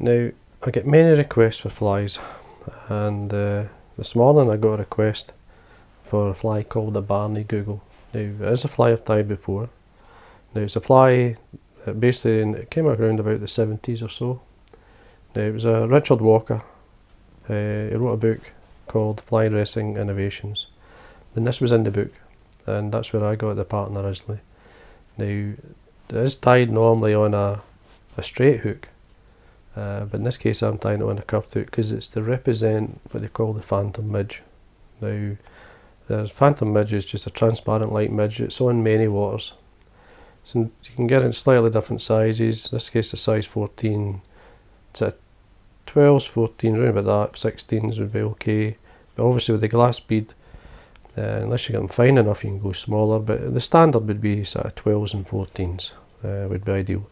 Now, I get many requests for flies, and this morning I got a request for a fly called the Barney Google. Now, it is a fly I've tied before. Now, it's a fly that basically it came around about the 70s or so. Now, it was a Richard Walker. He wrote a book called Fly Dressing Innovations, and this was in the book, and that's where I got the pattern originally. Now, it is tied normally on a straight hook, but in this case I'm tying it on a curved hook because it's to represent what they call the phantom midge. Now, the phantom midge is just a transparent light midge. It's on many waters, so you can get it in slightly different sizes. In this case, a size 14, it's a 12s, 14, around about that. 16s would be okay, but obviously with the glass bead, unless you get them fine enough, you can go smaller, but the standard would be sort of 12s and 14s would be ideal.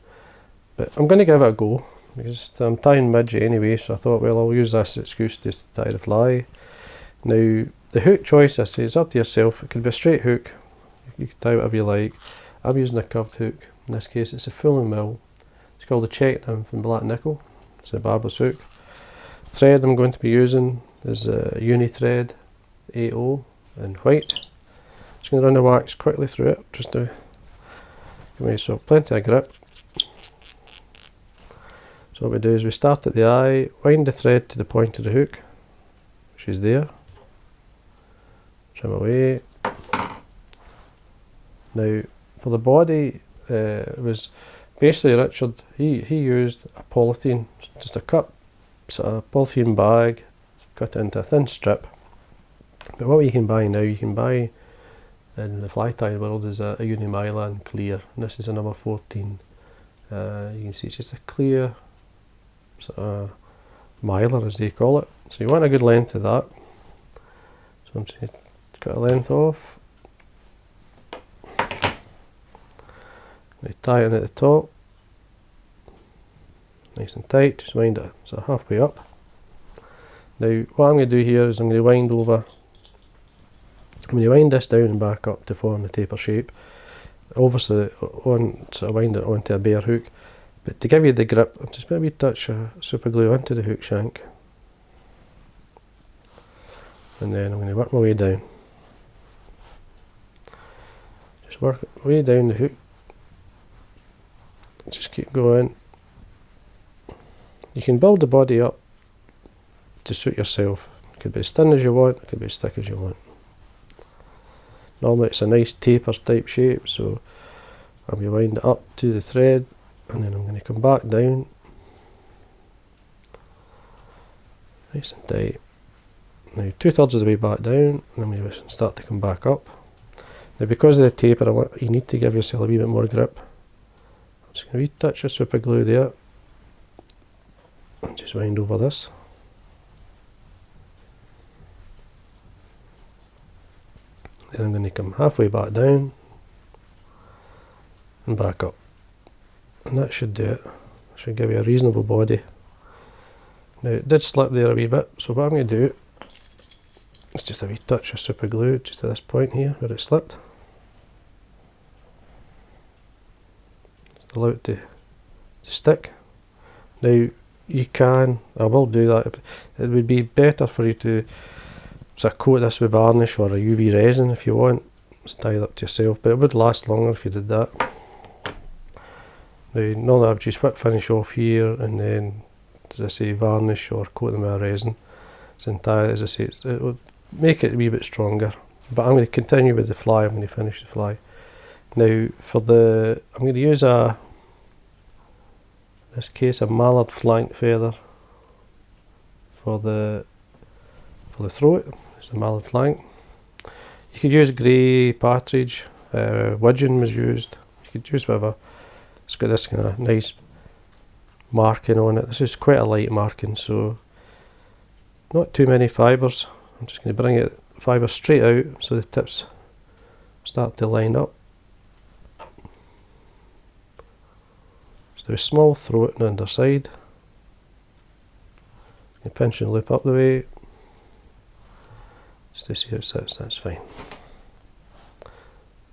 But I'm going to give it a go because I'm tying midge anyway, so I thought, well, I'll use this excuse to tie the fly. Now, the hook choice, I say, it's up to yourself. It could be a straight hook, you can tie whatever you like. I'm using a curved hook. In this case, it's a full and mill. It's called the Czech Nymph in black nickel. It's a barber's hook. Thread I'm going to be using is a Uni thread 80 in white. Just going to run the wax quickly through it, just to give me so plenty of grip. So what we do is we start at the eye, wind the thread to the point of the hook, which is there. Trim away. Now, for the body, it was basically Richard, he used a polythene, just a cut sort of polythene bag, cut it into a thin strip. But what you can buy now, you can buy in the fly tying world is a Uni-Mylar Clear, and this is a number 14. You can see it's just a clear sort of mylar, as they call it. So you want a good length of that. So I'm just going to cut a length off. Now tie it in at the top, nice and tight, just wind it sort of halfway up. Now what I'm going to do here is I'm going to wind over, I'm going to wind this down and back up to form the taper shape. Obviously sort of wind it onto a bare hook, but to give you the grip, I'm just going to touch super glue onto the hook shank, and then I'm going to work my way down. Just work way down the hook. Just keep going. You can build the body up to suit yourself. It could be as thin as you want, it could be as thick as you want. Normally it's a nice taper type shape, so I'm going to wind it up to the thread, and then I'm going to come back down. Nice and tight. Now 2/3 of the way back down, and I'm going to start to come back up. Now because of the taper, you need to give yourself a wee bit more grip. Just going to touch of super glue there, and just wind over this. Then I'm going to come halfway back down and back up, and that should do it. Should give you a reasonable body. Now it did slip there a wee bit, so what I'm going to do is just a wee touch of super glue just at this point here where it slipped. Allow it to stick. Now you can, I will do that, it would be better for you to sort of coat this with varnish or a UV resin if you want. It's entirely up to yourself, but it would last longer if you did that. Now normally I would just whip finish off here and then, as I say, varnish or coat them with a resin. It's entirely, as I say, it would make it a wee bit stronger. But I'm going to continue with the fly. I'm going to finish the fly. Now for the, I'm going to use in this case a Mallard Flank feather for the throat. It's the Mallard Flank. You could use grey partridge, widgeon was used. You could use whatever. It's got this kind of nice marking on it. This is quite a light marking, so not too many fibres. I'm just going to bring it fibre straight out so the tips start to line up. Just do a small throat on the underside. You pinch and loop up the way. Just to see how it sits, that's fine.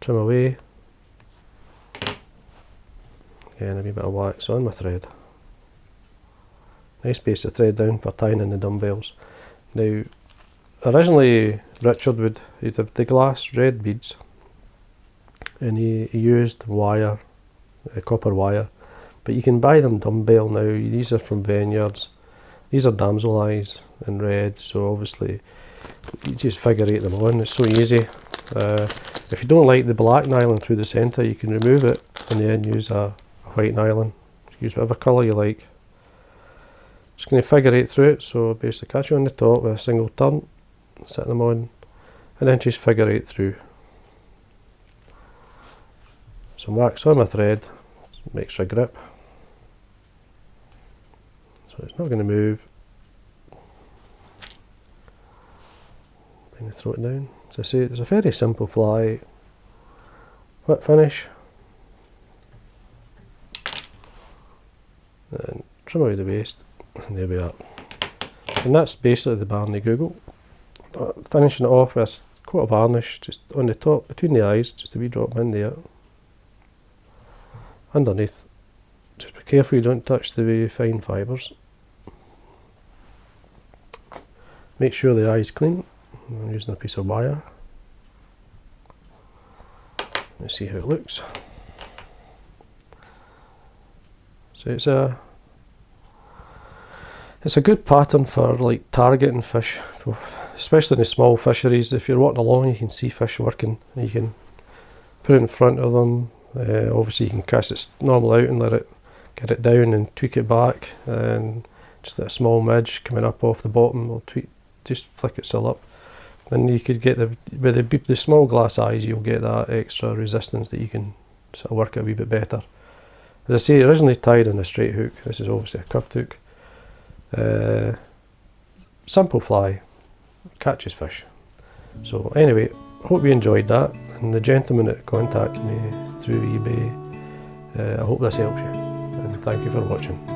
Trim away. Again, a wee bit of wax on my thread. nice piece of thread down for tying in the dumbbells. Now, originally Richard he'd have the glass red beads, and he used wire, copper wire, but you can buy them dumbbell now. These are from Veniards. These are Damsel eyes in red, so obviously you just figure eight them on. It's so easy. If you don't like the black nylon through the centre, you can remove it and then use a white nylon. Use whatever colour you like. Just going to figure eight through it, so basically catch you on the top with a single turn, set them on, and then just figure eight through. Some wax on my thread, some extra grip. So it's not going to move. Bring the throat down. As I say, it's a very simple fly. Whip finish. And trim away the waste. And there we are. And that's basically the Barney Google. Finishing it off with a coat of varnish just on the top, between the eyes, just a wee drop in there. Underneath. Just be careful you don't touch the wee fine fibres. Make sure the eye's clean. I'm using a piece of wire. Let's see how it looks. So it's a good pattern for like targeting fish, especially in the small fisheries. If you're walking along, you can see fish working. You can put it in front of them. Obviously, you can cast it normal out and get it down and tweak it back, and just a small midge coming up off the bottom will just flick it still up. Then you could get with the small glass eyes, you'll get that extra resistance that you can sort of work it a wee bit better. As I say, originally tied on a straight hook. This is obviously a curved hook. Simple fly, catches fish. So anyway, hope you enjoyed that. And the gentleman that contacted me through eBay, I hope this helps you. And thank you for watching.